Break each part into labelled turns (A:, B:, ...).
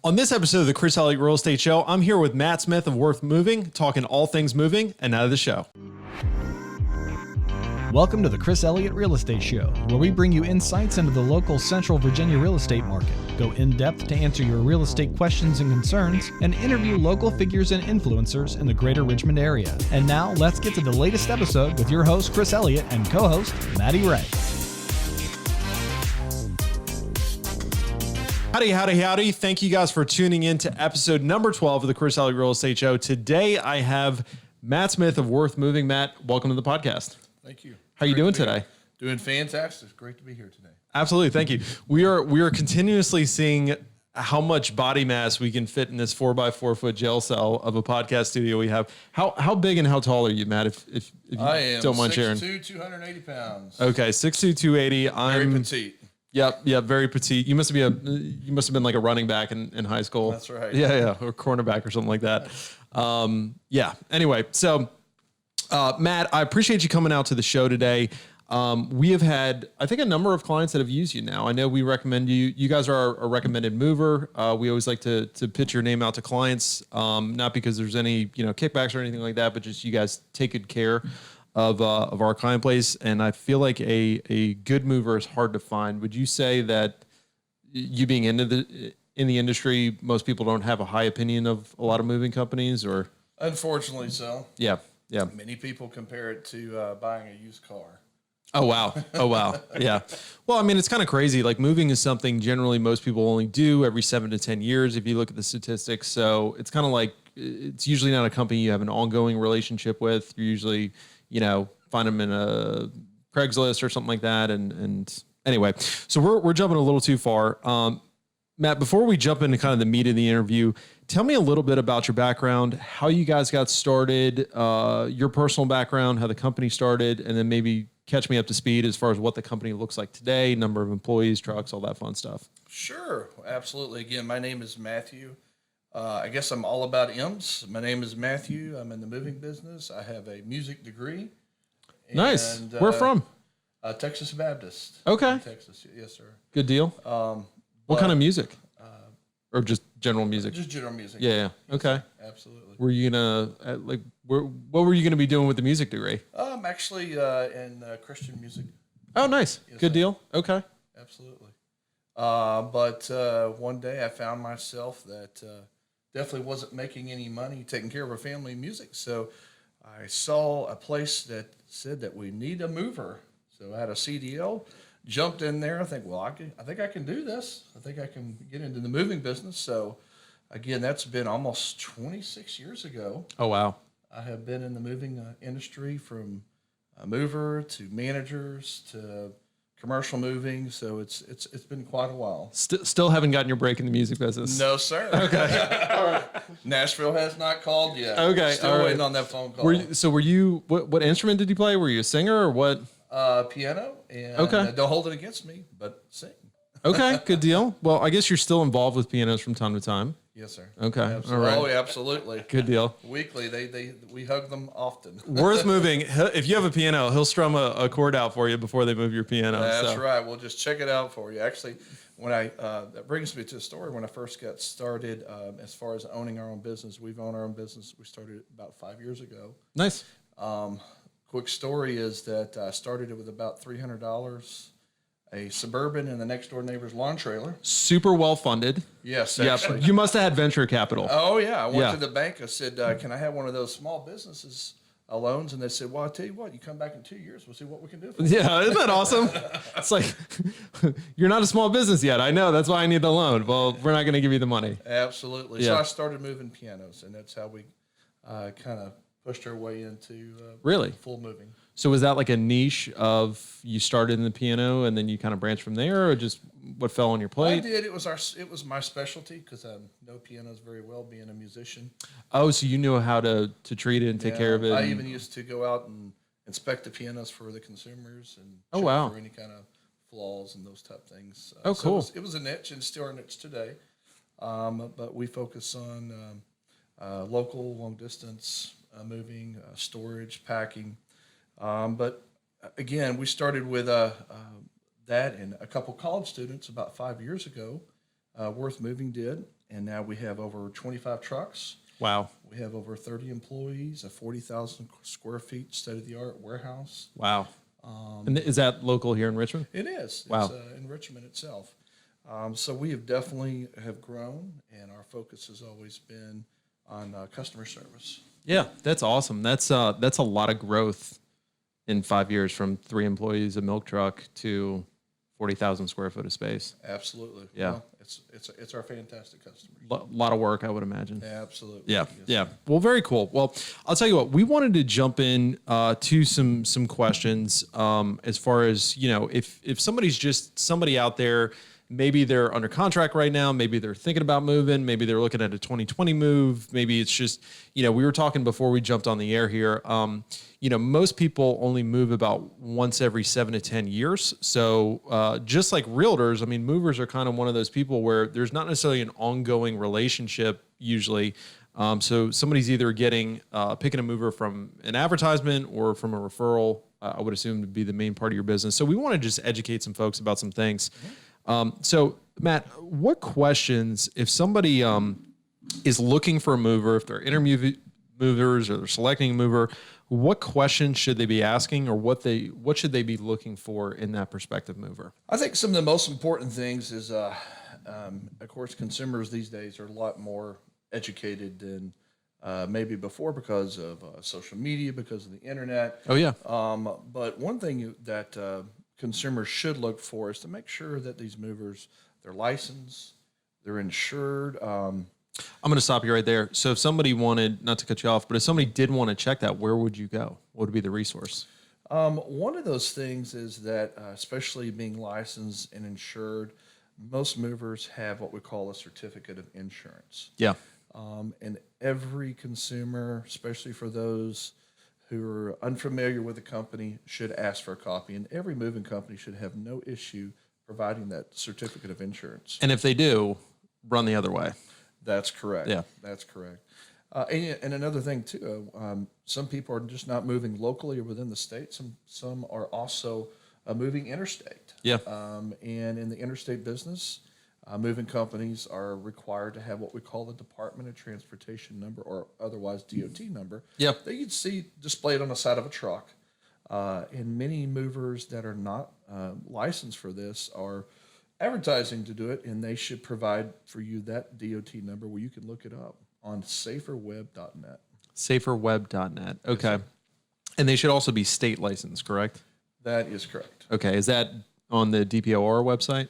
A: On this episode of the Chris Elliott Real Estate Show, I'm here with Matt Smith of Worth Moving, talking all things moving, and now to the show.
B: Welcome to the Chris Elliott Real Estate Show, where we bring you insights into the local Central Virginia real estate market, go in depth to answer your real estate questions and concerns, and interview local figures and influencers in the greater Richmond area. And now let's get to the latest episode with your host, Chris Elliott, and co-host, Maddie Ray.
A: Howdy, howdy, howdy. Thank you guys for tuning in to episode number 12 of the Chris Elliott Real Estate Show. Today, I have Matt Smith of Worth Moving. Matt, welcome to the podcast.
C: Thank you.
A: How are you doing today?
C: Doing fantastic. It's great to be here today.
A: Absolutely. Thank you. We are continuously seeing how much body mass we can fit in this 4x4 foot jail cell of a podcast studio we have. How big and how tall are you, Matt? If you don't mind sharing.
C: 6'2", 280 pounds.
A: Okay, 6'2", 280.
C: Very petite.
A: Yep, very petite. You must have been like a running back in high school.
C: That's right.
A: Yeah, or cornerback or something like that. Anyway, so Matt, I appreciate you coming out to the show today. We have had, I think, a number of clients that have used you now. I know we recommend you. You guys are a recommended mover. We always like to pitch your name out to clients, not because there's any kickbacks or anything like that, but just you guys take good care of our client base. And I feel like a good mover is hard to find. Would you say that you being in the industry, most people don't have a high opinion of a lot of moving companies, or?
C: Unfortunately so.
A: Yeah.
C: Many people compare it to buying a used car.
A: Oh, wow. Yeah. Well, I mean, it's kind of crazy. Like, moving is something generally most people only do every 7 to 10 years if you look at the statistics. So it's kind of like, it's usually not a company you have an ongoing relationship with. You usually, find them in a Craigslist or something like that. And anyway, so we're jumping a little too far. Matt, before we jump into kind of the meat of the interview, tell me a little bit about your background, how you guys got started, your personal background, how the company started, and then maybe catch me up to speed as far as what the company looks like today, number of employees, trucks, all that fun stuff.
C: Sure, absolutely. Again, my name is Matthew. I guess I'm all about M's. My name is Matthew. I'm in the moving business. I have a music degree.
A: Nice. Where from?
C: Texas Baptist.
A: Okay.
C: Texas, yes, sir.
A: Good deal. What kind of music? Or just general music?
C: Just general music.
A: Yeah. Okay.
C: Absolutely.
A: Were you gonna what were you gonna be doing with the music degree?
C: I'm actually in Christian music.
A: Oh, nice.
C: Yes,
A: Good deal. Okay.
C: Absolutely. But one day I found myself that definitely wasn't making any money taking care of our family music. So I saw a place that said that we need a mover. So I had a CDL. Jumped in there. I think, I think I can do this. I think I can get into the moving business. So, again, that's been almost 26 years ago.
A: Oh, wow.
C: I have been in the moving industry from a mover to managers to commercial moving. So it's been quite a while.
A: Still haven't gotten your break in the music business.
C: No, sir.
A: Okay. All right.
C: Nashville has not called yet.
A: Okay.
C: Still waiting on that phone call.
A: Were you? What instrument did you play? Were you a singer or what?
C: Piano, and
A: okay.
C: Don't hold it against me, but sing.
A: Okay, good deal. Well, I guess you're still involved with pianos from time to time.
C: Yes, sir.
A: Okay,
C: absolutely.
A: all right.
C: Oh, yeah, absolutely.
A: Good deal.
C: Weekly, we hug them often.
A: Worth Moving. If you have a piano, he'll strum a chord out for you before they move your piano.
C: That's right. We'll just check it out for you. Actually, when that brings me to a story. When I first got started, as far as owning our own business, we've owned our own business. We started about 5 years ago.
A: Nice.
C: Quick story is that I started it with about $300, a Suburban, and the next door neighbor's lawn trailer.
A: Super well funded.
C: Yes,
A: actually. You must have had venture capital.
C: Oh, yeah. I went to the bank. I said, can I have one of those small businesses loans? And they said, well, I'll tell you what, you come back in 2 years, we'll see what we can do for you.
A: Yeah, isn't that awesome? It's like, you're not a small business yet. I know. That's why I need the loan. Well, we're not going to give you the money.
C: Absolutely.
A: Yeah.
C: So I started moving pianos, and that's how we kind of pushed our way into
A: really
C: full moving.
A: So was that like a niche of you started in the piano and then you kind of branched from there, or just what fell on your plate?
C: I did. It was my specialty because I know pianos very well, being a musician.
A: Oh, so you knew how to treat it and take care of it.
C: I even used to go out and inspect the pianos for the consumers and
A: check
C: for any kind of flaws and those type things.
A: Oh, cool.
C: So it was a niche, and still a niche today. But we focus on local, long distance moving, storage, packing. But again, we started with that and a couple college students about 5 years ago. Worth Moving did, and now we have over 25 trucks.
A: Wow.
C: We have over 30 employees, a 40,000 square feet state-of-the-art warehouse.
A: Wow. And is that local here in Richmond?
C: It is.
A: Wow.
C: It's in Richmond itself. So we have definitely have grown, and our focus has always been on customer service.
A: Yeah, that's awesome. That's a lot of growth in 5 years, from 3 employees, a milk truck, to 40,000 square foot of space.
C: Absolutely.
A: Yeah.
C: Well, it's our fantastic customers.
A: A lot of work, I would imagine.
C: Absolutely.
A: Yeah,
C: Yes.
A: yeah. Well, very cool. Well, I'll tell you what. We wanted to jump in to some questions as far as, if somebody out there, maybe they're under contract right now, maybe they're thinking about moving, maybe they're looking at a 2020 move, maybe it's just, we were talking before we jumped on the air here. Most people only move about once every 7 to 10 years. So just like realtors, I mean, movers are kind of one of those people where there's not necessarily an ongoing relationship usually. So somebody's either picking a mover from an advertisement or from a referral. I would assume to be the main part of your business. So we want to just educate some folks about some things. So Matt, what questions, if somebody is looking for a mover, if they're interviewing movers or they're selecting a mover, what questions should they be asking, or what should they be looking for in that prospective mover?
C: I think some of the most important things is, of course, consumers these days are a lot more educated than maybe before because of social media, because of the internet.
A: Oh yeah.
C: But one thing that consumers should look for is to make sure that these movers, they're licensed, they're insured.
A: I'm going to stop you right there. So if somebody wanted, not to cut you off, but if somebody did want to check that, where would you go? What would be the resource?
C: One of those things is that, especially being licensed and insured, most movers have what we call a certificate of insurance.
A: Yeah.
C: And every consumer, especially for those who are unfamiliar with the company, should ask for a copy. And every moving company should have no issue providing that certificate of insurance.
A: And if they do, run the other way.
C: That's correct.
A: Yeah.
C: That's correct. And another thing too, some people are just not moving locally or within the state. Some are also moving interstate.
A: Yeah.
C: And in the interstate business, moving companies are required to have what we call the Department of Transportation number, or otherwise DOT number.
A: Yeah.
C: That you'd see displayed on the side of a truck. And many movers that are not licensed for this are advertising to do it, and they should provide for you that DOT number where you can look it up on saferweb.net.
A: Saferweb.net. Okay. And they should also be state licensed, correct?
C: That is correct.
A: Okay. Is that on the DPOR website?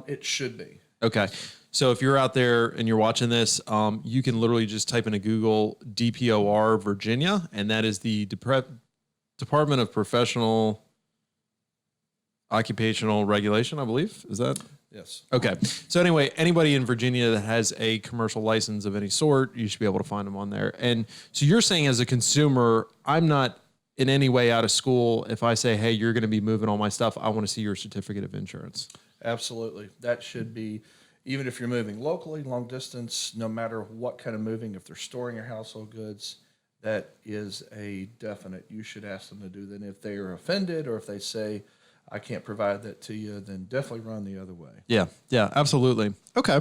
C: It should be.
A: Okay. So if you're out there and you're watching this, you can literally just type into Google DPOR Virginia, and that is the Department of Professional Occupational Regulation, I believe. Is that?
C: Yes.
A: Okay. So anyway, anybody in Virginia that has a commercial license of any sort, you should be able to find them on there. And so you're saying, as a consumer, I'm not in any way out of school if I say, hey, you're going to be moving all my stuff, I want to see your certificate of insurance.
C: Absolutely. That should be, even if you're moving locally, long distance, no matter what kind of moving, if they're storing your household goods, that is a definite. You should ask them to do that. And if they are offended, or if they say, I can't provide that to you, then definitely run the other way.
A: Yeah. Yeah, absolutely. Okay.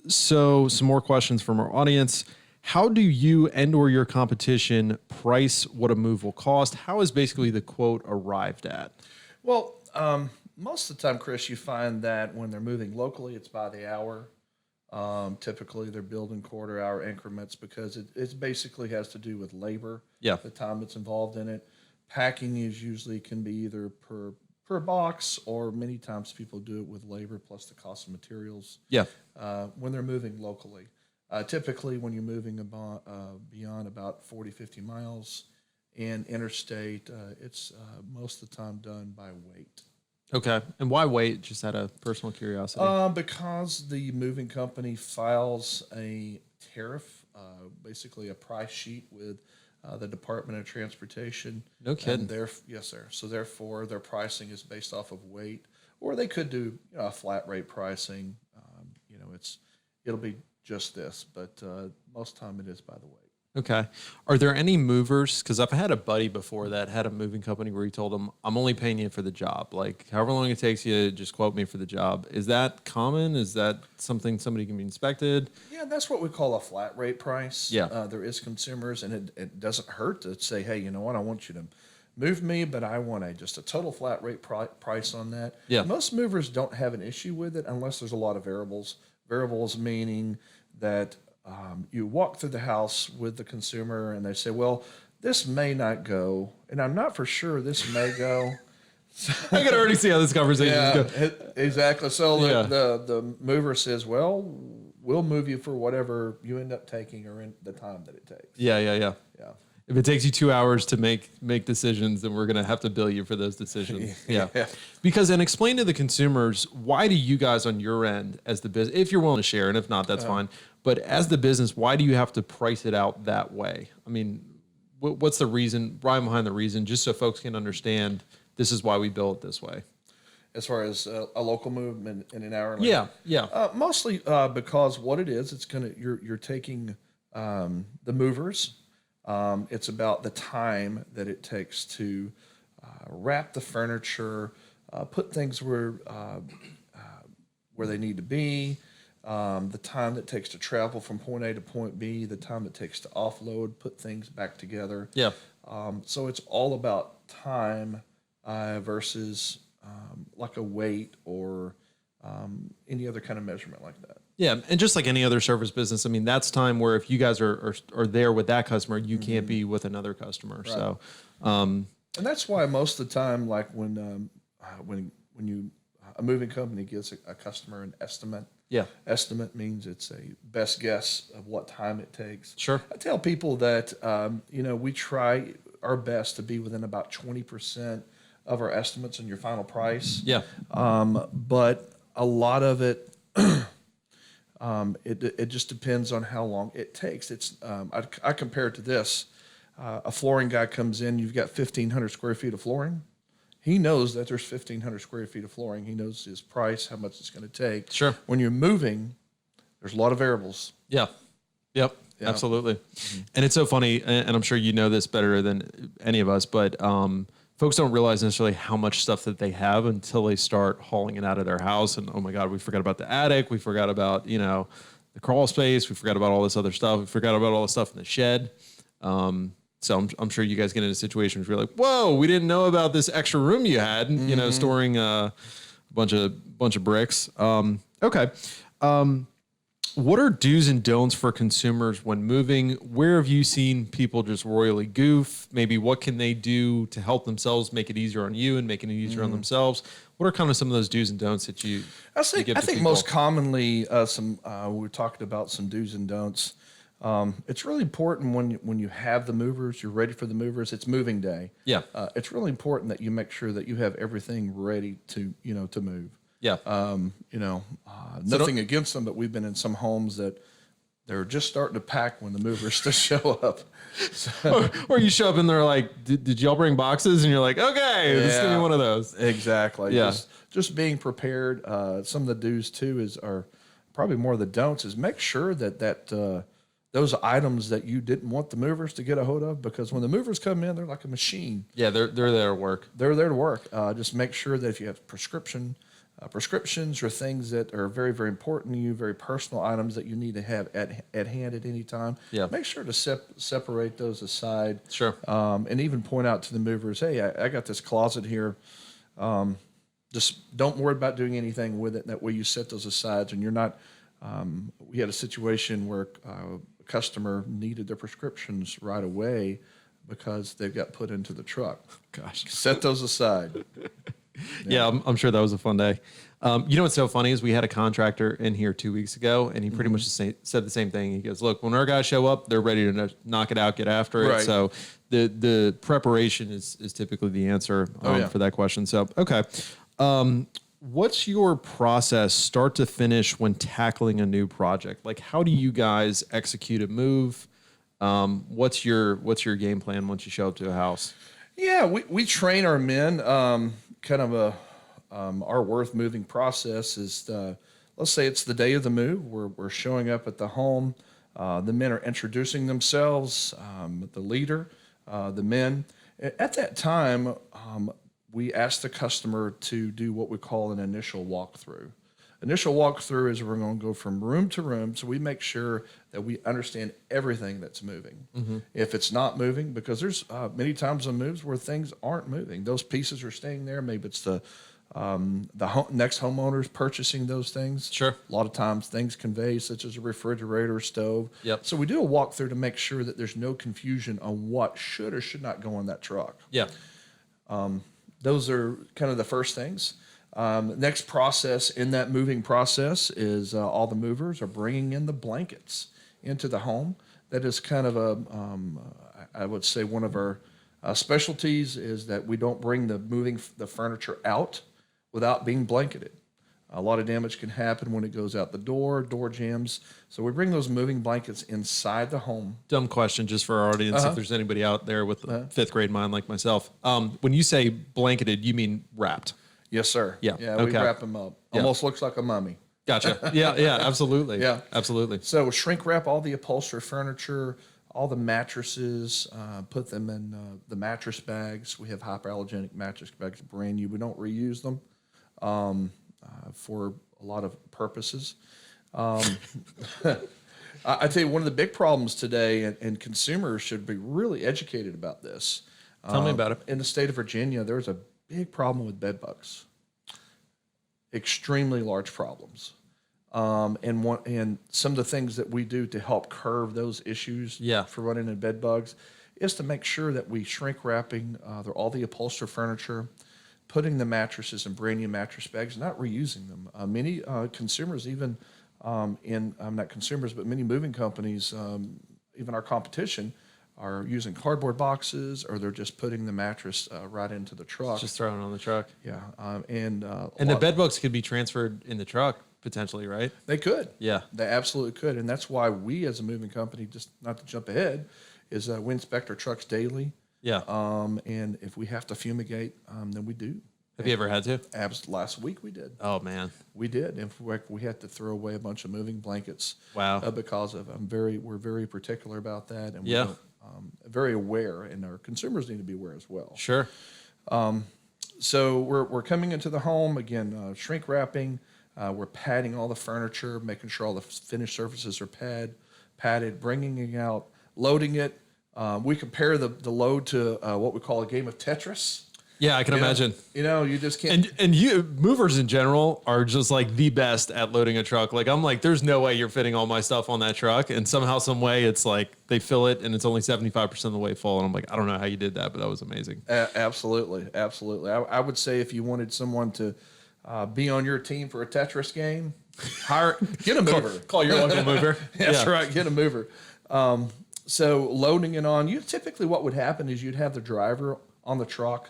A: So some more questions from our audience. How do you or your competition price what a move will cost? How is basically the quote arrived at?
C: Well, most of the time, Chris, you find that when they're moving locally, it's by the hour. Typically, they're billed in quarter-hour increments because it basically has to do with labor.
A: Yeah.
C: The time that's involved in it. Packing can be either per box, or many times people do it with labor plus the cost of materials.
A: Yeah.
C: When they're moving locally, typically when you're moving beyond about 40, 50 miles and interstate, it's most of the time done by weight.
A: Okay. And why wait? Just out of personal curiosity.
C: Because the moving company files a tariff, basically a price sheet with the Department of Transportation.
A: No kidding.
C: Yes, sir. So therefore, their pricing is based off of weight, or they could do a flat rate pricing. It'll be just this, but most time it is by the weight.
A: Okay. Are there any movers? Because I've had a buddy before that had a moving company where he told them, I'm only paying you for the job. Like, however long it takes you, just quote me for the job. Is that common? Is that something somebody can be inspected?
C: Yeah, that's what we call a flat rate price.
A: Yeah.
C: There is consumers, and it doesn't hurt to say, hey, you know what, I want you to move me, but I want just a total flat rate price on that.
A: Yeah.
C: Most movers don't have an issue with it unless there's a lot of variables. Variables meaning that you walk through the house with the consumer and they say, well, this may not go, and I'm not for sure this may go.
A: I can already see how this conversation is going.
C: Exactly. So
A: Yeah.
C: the mover says, well, we'll move you for whatever you end up taking or in the time that it takes.
A: Yeah.
C: Yeah.
A: If it takes you 2 hours to make decisions, then we're going to have to bill you for those decisions. Yeah. Because, and explain to the consumers, why do you guys on your end as the business, if you're willing to share, and if not, that's fine. But as the business, why do you have to price it out that way? I mean, what's the reason, right behind the reason, just so folks can understand this is why we bill it this way?
C: As far as a local movement in an hour.
A: Yeah.
C: Mostly because what it is, it's you're taking the movers. It's about the time that it takes to wrap the furniture, put things where they need to be, the time that it takes to travel from point A to point B, the time it takes to offload, put things back together.
A: Yeah.
C: So it's all about time versus like a weight or any other kind of measurement like that.
A: Yeah, and just like any other service business, I mean, that's time where if you guys are there with that customer, you can't be with another customer. Right. So,
C: and that's why most of the time, like when you a moving company gives a customer an estimate.
A: Yeah,
C: estimate means it's a best guess of what time it takes.
A: Sure.
C: I tell people that we try our best to be within about 20% of our estimates on your final price.
A: Yeah.
C: But a lot of it. It just depends on how long it takes. It's I compare it to this: a flooring guy comes in. You've got 1,500 square feet of flooring. He knows that there's 1,500 square feet of flooring. He knows his price, how much it's going to take.
A: Sure.
C: When you're moving, there's a lot of variables.
A: Yeah. Yep. Yeah. Absolutely. Mm-hmm. And it's so funny, and I'm sure you know this better than any of us, but folks don't realize necessarily how much stuff that they have until they start hauling it out of their house. And oh my God, we forgot about the attic. We forgot about, the crawl space. We forgot about all this other stuff. We forgot about all the stuff in the shed. So I'm sure you guys get into situations where you're like, whoa, we didn't know about this extra room you had, storing a bunch of bricks. Okay. What are do's and don'ts for consumers when moving? Where have you seen people just royally goof? Maybe what can they do to help themselves make it easier on you and making it easier on themselves? What are kind of some of those do's and don'ts that you give to people?
C: Most commonly, we're talking about some do's and don'ts. It's really important when you have the movers, you're ready for the movers. It's moving day.
A: Yeah.
C: It's really important that you make sure that you have everything ready to move.
A: Yeah.
C: Nothing against them, but we've been in some homes that they're just starting to pack when the movers to show up. So,
A: or you show up and they're like, did y'all bring boxes? And you're like, okay, just give me one of those.
C: Exactly.
A: Yeah.
C: Just being prepared. Some of the do's too are probably more of the don'ts is make sure that those items that you didn't want the movers to get a hold of, because when the movers come in, they're like a machine.
A: Yeah, they're there to work.
C: They're there to work. Just make sure that if you have prescriptions or things that are very, very important to you, very personal items that you need to have at hand at any time. Yeah. Make sure to separate those aside.
A: Sure.
C: And even point out to the movers, hey, I got this closet here. Just don't worry about doing anything with it. That way you set those aside and you're not. We had a situation where a customer needed their prescriptions right away because they got put into the truck.
A: Gosh.
C: Set those aside.
A: Yeah, I'm sure that was a fun day. What's so funny is we had a contractor in here 2 weeks ago, and he pretty much said the same thing. He goes, look, when our guys show up, they're ready to knock it out, get after it. Right. So the preparation is typically the answer for that question. So, okay. What's your process start to finish when tackling a new project? Like, how do you guys execute a move? What's your game plan once you show up to a house?
C: Yeah, we train our men. Our worth moving process is let's say it's the day of the move. We're showing up at the home. The men are introducing themselves, the leader, the men. At that time, we ask the customer to do what we call an initial walkthrough. Initial walkthrough is we're going to go from room to room, so we make sure that we understand everything that's moving. If it's not moving, because there's many times on moves where things aren't moving. Those pieces are staying there. Maybe it's the next homeowners purchasing those things.
A: Sure.
C: A lot of times things convey, such as a refrigerator, stove.
A: Yep.
C: So we do a walkthrough to make sure that there's no confusion on what should or should not go in that truck.
A: Yeah.
C: Those are kind of the first things. Next process in that moving process is all the movers are bringing in the blankets into the home. That is kind of I would say one of our specialties is that we don't bring the furniture out without being blanketed. A lot of damage can happen when it goes out the door jams. So we bring those moving blankets inside the home.
A: Dumb question just for our audience, if there's anybody out there with a fifth grade mind like myself. When you say blanketed, you mean wrapped?
C: Yes, sir.
A: Yeah.
C: Yeah,
A: Okay.
C: we wrap them up.
A: Yeah.
C: Almost looks like a mummy.
A: Gotcha. Yeah, absolutely.
C: Yeah.
A: Absolutely.
C: So shrink wrap all the upholstery furniture, all the mattresses, put them in the mattress bags. We have hyperallergenic mattress bags, brand new. We don't reuse them for a lot of purposes. I tell you, one of the big problems today, and consumers should be really educated about this.
A: Tell me about it.
C: In the state of Virginia, there's a big problem with bed bugs. Extremely large problems. And some of the things that we do to help curb those issues for running in bed bugs is to make sure that we shrink wrapping all the upholstered furniture, putting the mattresses in brand new mattress bags, not reusing them. Many consumers, even not consumers, but many moving companies, even our competition, are using cardboard boxes, or they're just putting the mattress right into the truck.
A: Just throwing it on the truck.
C: Yeah,
A: And the bed bugs could be transferred in the truck potentially, right?
C: they could.
A: Yeah.
C: They absolutely could, and that's why we, as a moving company, just not to jump ahead, is we inspect our trucks daily.
A: Yeah.
C: And if we have to fumigate, then we do.
A: Have you ever had to?
C: Last week we did.
A: Oh man.
C: We did. In fact, we had to throw away a bunch of moving blankets.
A: Wow.
C: Because of we're very particular about that, and
A: Yeah.
C: we're very aware, and our consumers need to be aware as well.
A: Sure.
C: So we're coming into the home again, shrink wrapping. We're padding all the furniture, making sure all the finished surfaces are padded, bringing it out, loading it. We compare the load to what we call a game of Tetris.
A: Yeah, I can imagine.
C: You just can't.
A: And you movers in general are just like the best at loading a truck. Like I'm like, there's no way you're fitting all my stuff on that truck. And somehow, some way, it's like they fill it and it's only 75% of the way full. And I'm like, I don't know how you did that, but that was amazing.
C: Absolutely. I would say if you wanted someone to be on your team for a Tetris game, get a mover.
A: Call your local mover.
C: That's right. Get a mover. So loading it on, typically what would happen is you'd have the driver on the truck.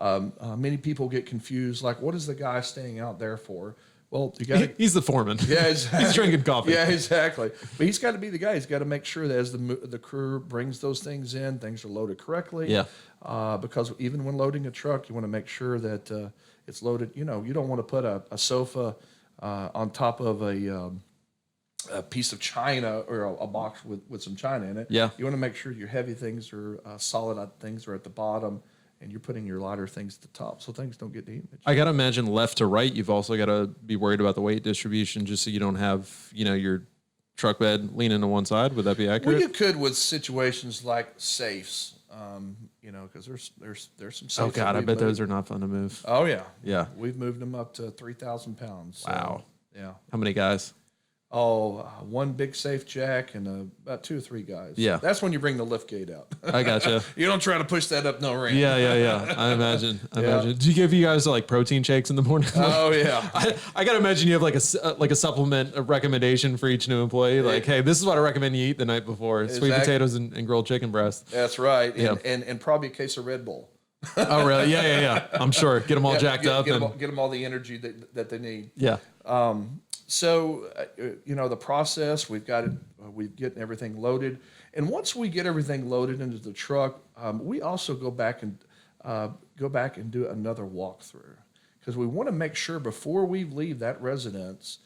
C: Many people get confused, like, what is the guy staying out there for? Well, you got
A: He's the foreman.
C: Yeah, exactly.
A: He's drinking coffee.
C: Yeah, exactly. But he's got to be the guy. He's got to make sure that as the crew brings those things in, things are loaded correctly.
A: Yeah.
C: Because even when loading a truck, you want to make sure that it's loaded. You don't want to put a sofa on top of a piece of china or a box with some china in it.
A: Yeah.
C: You want to make sure your heavy things are solid things are at the bottom, and you're putting your lighter things at the top so things don't get damaged.
A: I got to imagine left to right, you've also got to be worried about the weight distribution just so you don't have, your truck bed leaning to one side. Would that be accurate?
C: Well, you could with situations like safes, because there's some safes.
A: Oh, God, I
C: that
A: bet those are not fun to move.
C: Oh, yeah.
A: Yeah.
C: We've moved them up to 3,000 pounds. So,
A: Wow.
C: yeah.
A: How many guys?
C: One big safe jack and about 2 or 3 guys.
A: Yeah.
C: That's when you bring the lift gate out.
A: I gotcha.
C: You don't try to push that up no ramp.
A: Yeah. I imagine. Do you give you guys like protein shakes in the morning?
C: Oh, yeah.
A: I gotta imagine you have like a supplement, a recommendation for each new employee. Like, hey, this is what I recommend you eat the night before: sweet
C: Exactly.
A: potatoes and grilled chicken breast.
C: That's right.
A: Yeah.
C: And probably a case of Red Bull.
A: Oh, really? Yeah. I'm sure. Get them all jacked up.
C: Get them all the energy that they need.
A: Yeah.
C: So, the process, we've getting everything loaded. And once we get everything loaded into the truck, we also go back and do another walkthrough, because we want to make sure before we leave that residence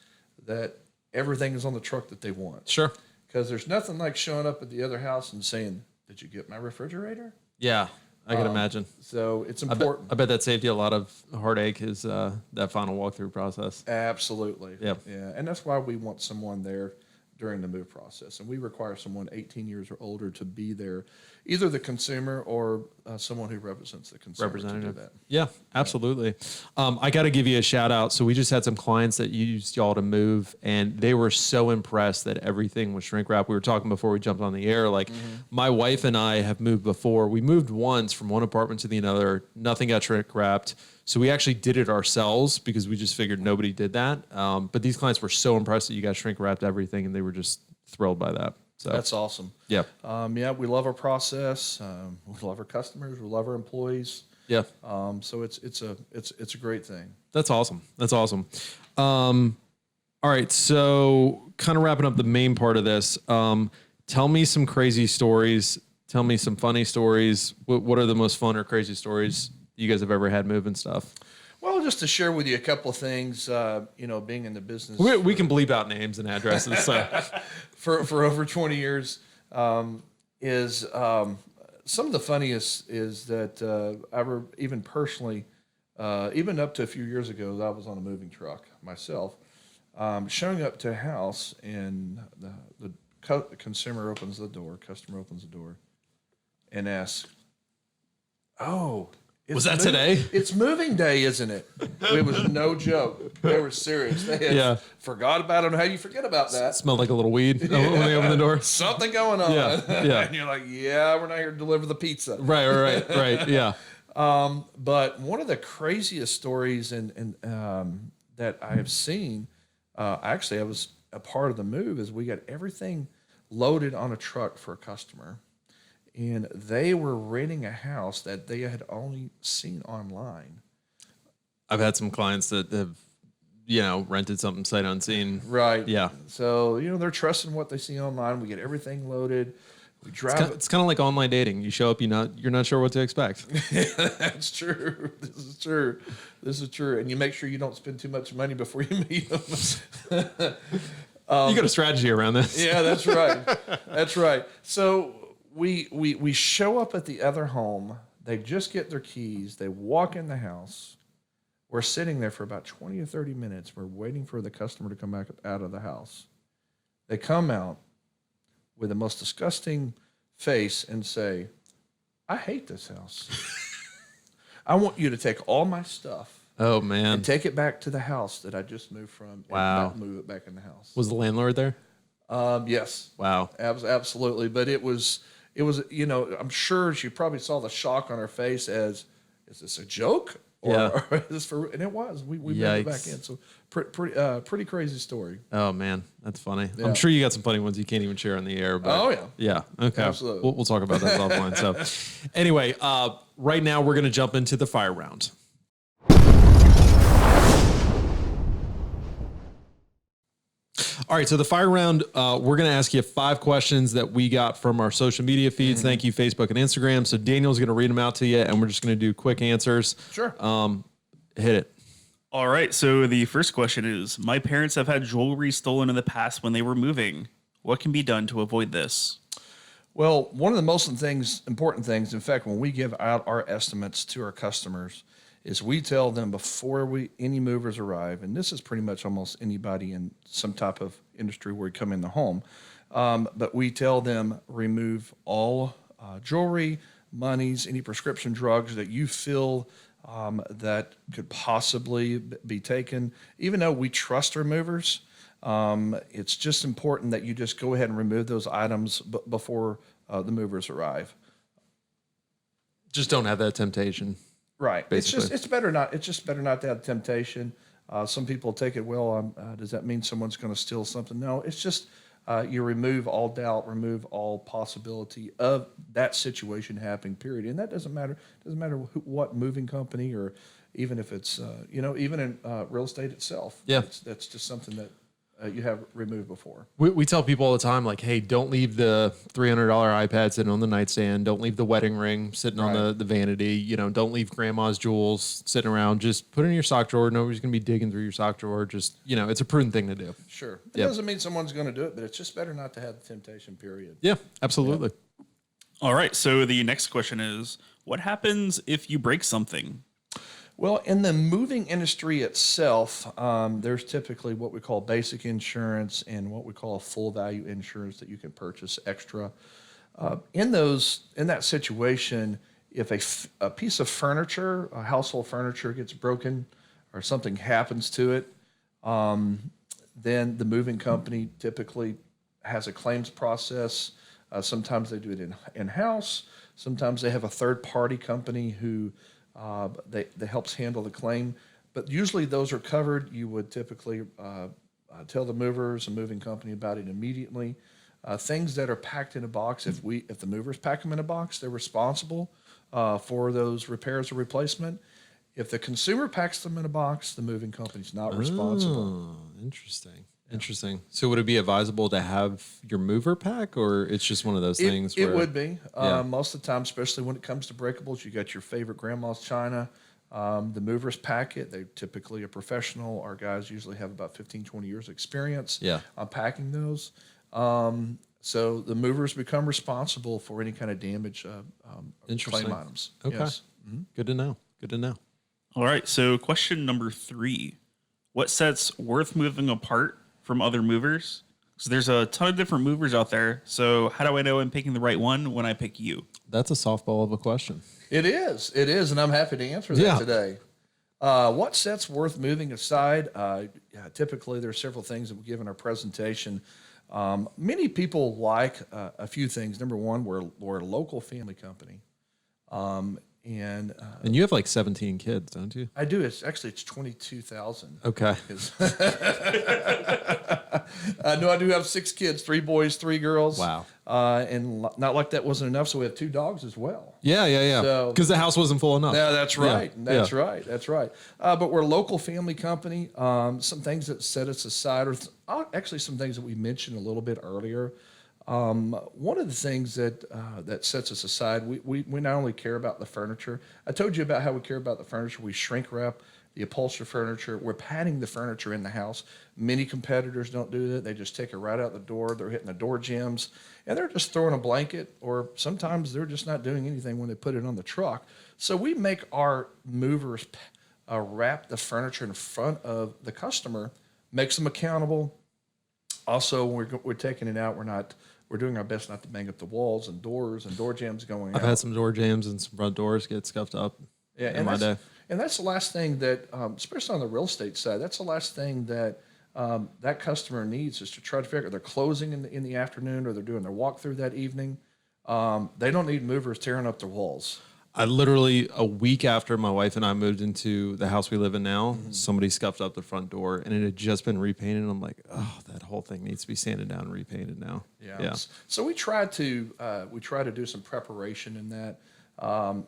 C: that everything is on the truck that they want.
A: Sure.
C: because there's nothing like showing up at the other house and saying, "Did you get my refrigerator?"
A: Yeah, I can imagine.
C: So it's important.
A: I bet that saved you a lot of heartache, is that final walkthrough process.
C: Absolutely.
A: Yep.
C: Yeah, and that's why we want someone there during the move process, and we require someone 18 years or older to be there, either the consumer or someone who represents the consumer
A: Representative.
C: to do that.
A: Yeah, absolutely. I got to give you a shout out. So we just had some clients that used y'all to move, and they were so impressed that everything was shrink wrap. We were talking before we jumped on the air. Like my wife and I have moved before. We moved once from one apartment to the another. Nothing got shrink wrapped. So we actually did it ourselves because we just figured nobody did that. But these clients were so impressed that you guys shrink wrapped everything, and they were just thrilled by that. So
C: That's awesome.
A: yeah,
C: Yeah, we love our process. We love our customers. We love our employees.
A: yeah.
C: So it's a great thing.
A: That's awesome. That's awesome. All right. So kind of wrapping up the main part of this, tell me some crazy stories. Tell me some funny stories. What are the most fun or crazy stories you guys have ever had moving stuff?
C: Well, just to share with you a couple of things, being in the business
A: We can bleep out names and addresses. So
C: for over 20 years, is some of the funniest is that even personally, even up to a few years ago, I was on a moving truck myself, showing up to a house, and the customer opens the door, and asks, "Oh,
A: was that today?"
C: It's moving day, isn't it?" It was no joke. They were serious. They had forgot about it. How do you forget about that?
A: Smelled like a little weed when they opened the door.
C: Something going on.
A: Yeah.
C: And you're like, yeah, we're not here to deliver the pizza.
A: Right. Yeah.
C: But one of the craziest stories and that I have seen, actually, I was a part of the move, is we got everything loaded on a truck for a customer. And they were renting a house that they had only seen online.
A: I've had some clients that have, rented something sight unseen.
C: Right.
A: Yeah.
C: So, they're trusting what they see online. We get everything loaded. We drive.
A: It's kind of like online dating. You show up, you're not sure what to expect.
C: That's true. This is true. And you make sure you don't spend too much money before you meet them.
A: You got a strategy around this.
C: Yeah, that's right. That's right. So we show up at the other home. They just get their keys. They walk in the house. We're sitting there for about 20 or 30 minutes. We're waiting for the customer to come back out of the house. They come out with the most disgusting face and say, "I hate this house. I want you to take all my stuff
A: Oh man.
C: and take it back to the house that I just moved from
A: Wow.
C: and move it back in the house."
A: Was the landlord there?
C: Yes.
A: Wow.
C: Absolutely. But it was, I'm sure she probably saw the shock on her face as, is this a joke? Or is this for, and it was, we moved it back in. So pretty crazy story.
A: Oh man, that's funny.
C: Yeah.
A: I'm sure you got some funny ones you can't even share on the air. But
C: Oh, yeah.
A: Yeah. Okay.
C: Absolutely.
A: We'll talk about that offline. So anyway, right now we're going to jump into the fire round. All right, so the fire round, we're going to ask you 5 questions that we got from our social media feeds. Thank you, Facebook and Instagram. So Daniel's going to read them out to you, and we're just going to do quick answers.
C: Sure.
A: Hit it.
D: All right. So the first question is, my parents have had jewelry stolen in the past when they were moving. What can be done to avoid this?
C: Well, one of the most important things, in fact, when we give out our estimates to our customers, is we tell them before any movers arrive, and this is pretty much almost anybody in some type of industry where you come in the home, but we tell them remove all jewelry, monies, any prescription drugs that you feel that could possibly be taken. Even though we trust our movers, it's just important that you just go ahead and remove those items before the movers arrive.
A: Just don't have that temptation.
C: Right.
A: Basically.
C: It's better not to have temptation. Some people take it, well, does that mean someone's going to steal something? No, it's just you remove all doubt, remove all possibility of that situation happening, period. And that doesn't matter. It doesn't matter what moving company, or even if it's, even in real estate itself.
A: Yeah.
C: That's just something that you have removed before.
A: We tell people all the time, like, hey, don't leave the $300 iPad sitting on the nightstand. Don't leave the wedding ring sitting on the vanity. You know, don't leave grandma's jewels sitting around. Just put it in your sock drawer. Nobody's going to be digging through your sock drawer. Just, you know, it's a prudent thing to do.
C: Sure. It doesn't mean someone's going to do it, but it's just better not to have the temptation, period.
A: Yeah, absolutely.
D: All right. So the next question is, what happens if you break something?
C: Well, in the moving industry itself, there's typically what we call basic insurance and what we call a full value insurance that you can purchase extra. In that situation, if a piece of furniture, a household furniture gets broken or something happens to it, then the moving company typically has a claims process. Sometimes they do it in-house. Sometimes they have a third-party company who that helps handle the claim. But usually those are covered. You would typically tell the movers and moving company about it immediately. Things that are packed in a box, if the movers pack them in a box, they're responsible for those repairs or replacement. If the consumer packs them in a box, the moving company's not responsible.
A: Interesting. Interesting. So would it be advisable to have your mover pack, or it's just one of those things?
C: It would be. Most of the time, especially when it comes to breakables, you got your favorite grandma's china. The movers pack it. They're typically a professional. Our guys usually have about 15, 20 years experience on packing those. So the movers become responsible for any kind of damage claim items.
A: Okay.
C: Yes.
A: Good to know. Good to know.
D: All right. So question number 3, what sets worth moving apart from other movers? So there's a ton of different movers out there. So how do I know I'm picking the right one when I pick you?
A: That's a softball of a question.
C: It is, and I'm happy to answer that today. What sets worth moving aside? Typically, there are several things that we give in our presentation. Many people like a few things. Number one, we're a local family company. And
A: you have like 17 kids, don't you?
C: I do. It's 22,000.
A: Okay.
C: No, I do have 6 kids, 3 boys, 3 girls.
A: Wow.
C: And not like that wasn't enough, so we have 2 dogs as well.
A: Yeah.
C: So,
A: because the house wasn't full enough.
C: Yeah, that's right.
A: Yeah.
C: That's right. But we're a local family company. Some things that set us aside, or actually some things that we mentioned a little bit earlier. One of the things that sets us aside, we not only care about the furniture. I told you about how we care about the furniture. We shrink wrap the upholstered furniture. We're padding the furniture in the house. Many competitors don't do that. They just take it right out the door. They're hitting the door jambs, and they're just throwing a blanket, or sometimes they're just not doing anything when they put it on the truck. So we make our movers wrap the furniture in front of the customer, makes them accountable. Also, when we're taking it out, we're doing our best not to bang up the walls and doors and door jambs going out.
A: I've had some door jams and some front doors get scuffed up in my day.
C: And that's the last thing that, especially on the real estate side, that's the last thing that that customer needs, is to try to figure out, they're closing in the afternoon, or they're doing their walkthrough that evening. They don't need movers tearing up their walls.
A: I literally, a week after my wife and I moved into the house we live in now, somebody scuffed up the front door, and it had just been repainted. I'm like, oh, that whole thing needs to be sanded down and repainted now. Yeah.
C: So we try to do some preparation in that.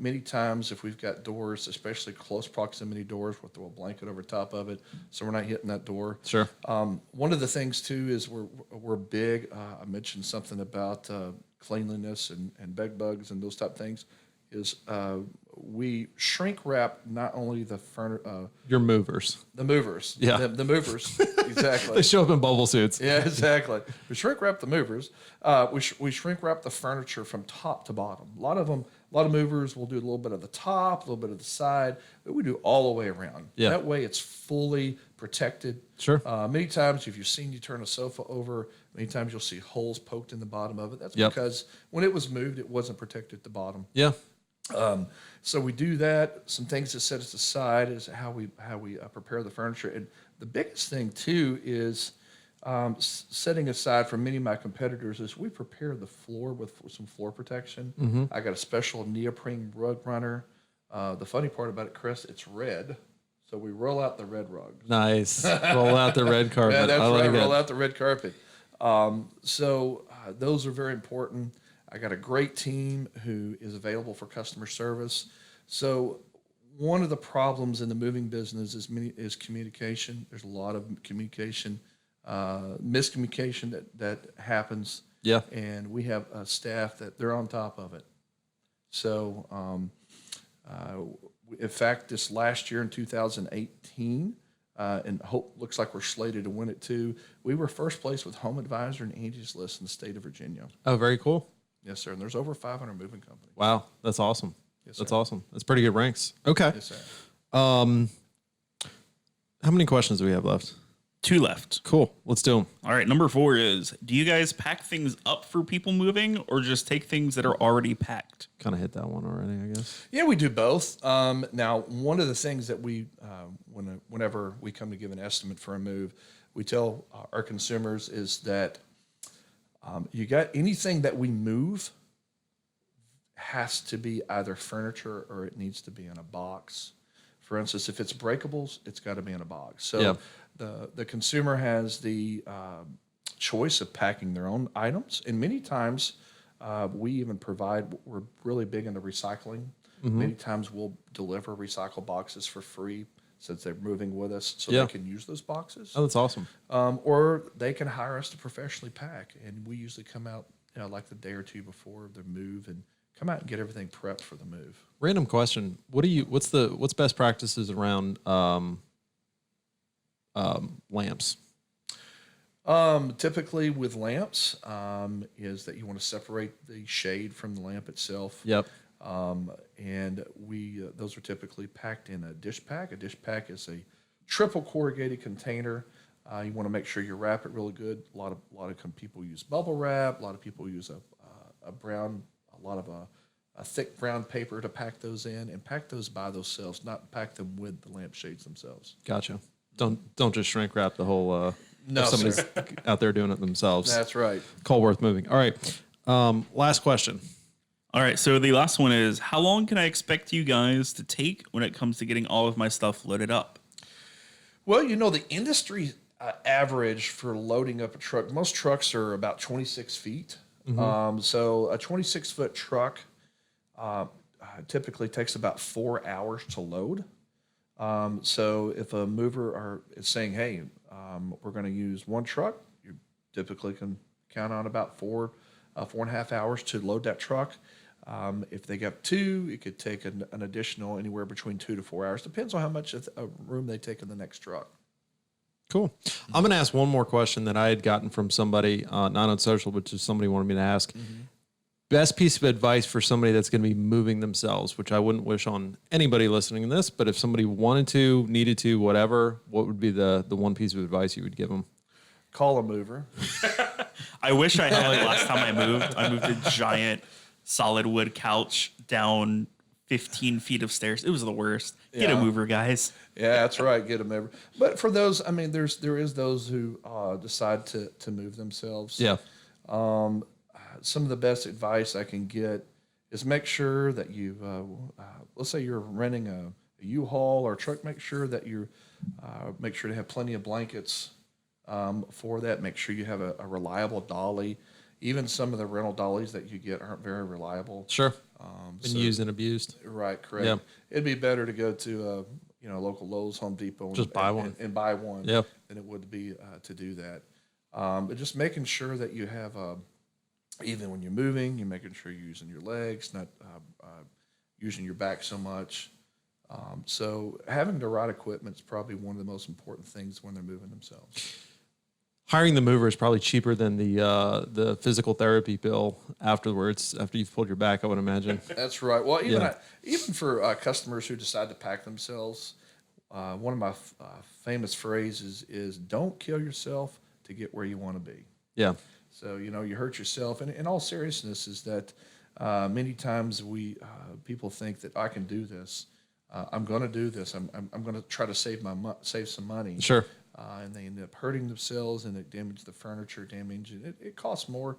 C: Many times, if we've got doors, especially close proximity doors, we'll throw a blanket over top of it, so we're not hitting that door.
A: Sure.
C: One of the things too is we're big. I mentioned something about cleanliness and bed bugs and those type things. Is we shrink wrap not only the
A: your movers,
C: the movers, the movers, exactly.
A: They show up in bubble suits.
C: Yeah, exactly. We shrink wrap the movers. We shrink wrap the furniture from top to bottom. A lot of movers will do a little bit of the top, a little bit of the side, but we do all the way around.
A: Yeah.
C: That way it's fully protected.
A: Sure.
C: Many times, if you've seen you turn a sofa over, many times you'll see holes poked in the bottom of it. That's because when it was moved, it wasn't protected at the bottom.
A: Yeah.
C: So we do that. Some things that set us aside is how we prepare the furniture. And the biggest thing too is setting aside from many of my competitors is we prepare the floor with some floor protection. I got a special neoprene rug runner. The funny part about it, Chris, it's red. So we roll out the red rug.
A: Nice. Roll out the red carpet.
C: Yeah, that's
A: I like
C: right.
A: it.
C: Roll out the red carpet. So those are very important. I got a great team who is available for customer service. So one of the problems in the moving business is communication. There's a lot of communication miscommunication that happens.
A: Yeah.
C: And we have a staff that they're on top of it. So, in fact, this last year in 2018, and looks like we're slated to win it too. We were first place with Home Advisor and Angie's List in the state of Virginia.
A: Oh, very cool.
C: Yes, sir. And there's over 500 moving companies.
A: Wow, that's awesome.
C: Yes,
A: That's
C: sir.
A: awesome. That's pretty good ranks. Okay.
C: Yes, sir.
A: How many questions do we have left?
D: 2 left.
A: Cool. Let's do them.
D: All right, number 4 is, do you guys pack things up for people moving or just take things that are already packed?
A: Kind of hit that one already, I guess.
C: Yeah, we do both. Now, one of the things that we, whenever we come to give an estimate for a move, we tell our consumers is that you got anything that we move has to be either furniture or it needs to be in a box. For instance, if it's breakables, it's got to be in a box. So
A: Yeah.
C: the consumer has the choice of packing their own items, and many times we even provide. We're really big into recycling. Many times we'll deliver recycle boxes for free since they're moving with us, so
A: Yeah.
C: they can use those boxes.
A: Oh, that's awesome.
C: Or they can hire us to professionally pack, and we usually come out like the day or two before their move and come out and get everything prepped for the move.
A: Random question. What's best practices around lamps?
C: Typically with lamps is that you want to separate the shade from the lamp itself.
A: Yep.
C: And those are typically packed in a dish pack. A dish pack is a triple corrugated container. You want to make sure you wrap it really good. A lot of people use bubble wrap. A lot of people use a thick brown paper to pack those in, and pack those by themselves, not pack them with the lampshades themselves.
A: Gotcha. Don't just shrink wrap the whole.
C: No,
A: if somebody's
C: sir.
A: out there doing it themselves.
C: That's right.
A: Call worth moving. All right. Last question.
D: All right, so the last one is, how long can I expect you guys to take when it comes to getting all of my stuff loaded up?
C: Well, the industry average for loading up a truck, most trucks are about 26 feet. So a 26-foot truck typically takes about 4 hours to load. So if a mover is saying, hey, we're going to use one truck, you typically can count on about 4.5 hours to load that truck. If they got 2, it could take an additional anywhere between 2 to 4 hours. Depends on how much room they take in the next truck.
A: Cool. I'm going to ask one more question that I had gotten from somebody, not on social, but just somebody wanted me to ask. Best piece of advice for somebody that's going to be moving themselves, which I wouldn't wish on anybody listening to this, but if somebody wanted to, needed to, whatever, what would be the one piece of advice you would give them?
C: Call a mover.
D: I wish I had last time I moved. I moved a giant solid wood couch down 15 feet of stairs. It was the worst. Get a
C: Yeah.
D: mover, guys.
C: Yeah, that's right. Get them every. But for those, there is those who decide to move themselves.
A: Yeah.
C: Some of the best advice I can get is make sure that you, let's say you're renting a U-Haul or a truck, make sure that make sure to have plenty of blankets for that. Make sure you have a reliable dolly. Even some of the rental dollies that you get aren't very reliable.
A: Sure. Been used and abused.
C: Right, correct.
A: Yeah.
C: It'd be better to go to a local Lowe's, Home Depot,
A: Just buy one.
C: and buy one.
A: Yeah.
C: Than it would be to do that. But just making sure that you have even when you're moving, you're making sure you're using your legs, not using your back so much. So having the right equipment is probably one of the most important things when they're moving themselves.
A: Hiring the mover is probably cheaper than the physical therapy bill afterwards, after you've pulled your back, I would imagine.
C: That's right. Well,
A: Yeah.
C: even for customers who decide to pack themselves, one of my famous phrases is "Don't kill yourself to get where you want to be."
A: Yeah.
C: So you hurt yourself, and in all seriousness, is that many times people think that I can do this. I'm going to do this. I'm going to try to save some money.
A: Sure.
C: And they end up hurting themselves, and it damages the furniture, and it costs more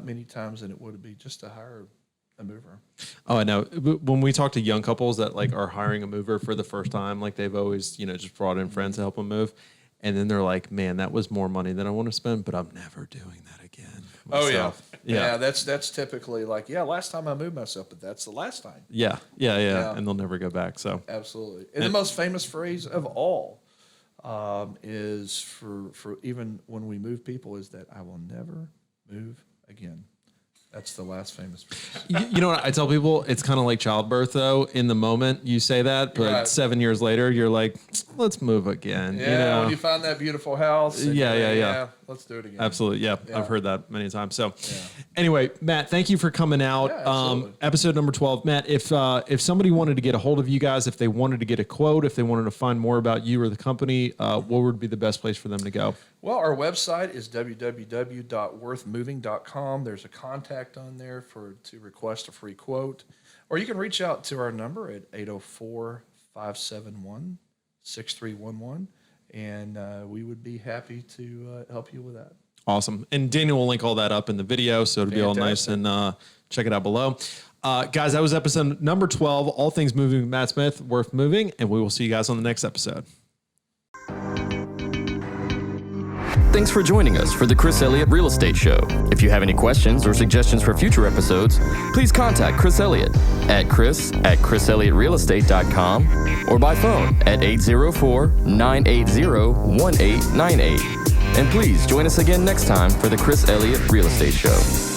C: many times than it would be just to hire a mover.
A: Oh, I know. When we talk to young couples that are hiring a mover for the first time, they've always, just brought in friends to help them move. And then they're like, man, that was more money than I want to spend, but I'm never doing that again.
C: Myself.
A: Oh, yeah.
C: That's typically last time I moved myself, but that's the last time.
A: Yeah. And they'll never go back. So
C: Absolutely. And the most famous phrase of all is for even when we move people is that I will never move again. That's the last famous phrase.
A: You know what I tell people? It's kind of like childbirth, though. In the moment you say that, but
C: Right.
A: 7 years later, you're like, let's move again.
C: Yeah,
A: you know?
C: when you find that beautiful house. and
A: Yeah,
C: you're like,
A: yeah.
C: Let's do it again.
A: Absolutely. Yeah,
C: Yeah.
A: I've heard that many times. So anyway, Matt, thank you for coming out.
C: Yeah, absolutely.
A: Episode number 12. Matt, if somebody wanted to get a hold of you guys, if they wanted to get a quote, if they wanted to find more about you or the company, what would be the best place for them to go?
C: Well, our website is www.worthmoving.com. There's a contact on there to request a free quote. Or you can reach out to our number at 804-571-6311. And we would be happy to help you with that.
A: Awesome. And Daniel will link all that up in the video, so it'll be all nice,
C: Fantastic.
A: and check it out below. Guys, that was episode number 12, All Things Moving with Matt Smith, Worth Moving, and we will see you guys on the next episode.
E: Thanks for joining us for the Chris Elliott Real Estate Show. If you have any questions or suggestions for future episodes, please contact Chris Elliott at chris@chriselliottrealestate.com or by phone at 804-980-1898. And please join us again next time for the Chris Elliott Real Estate Show.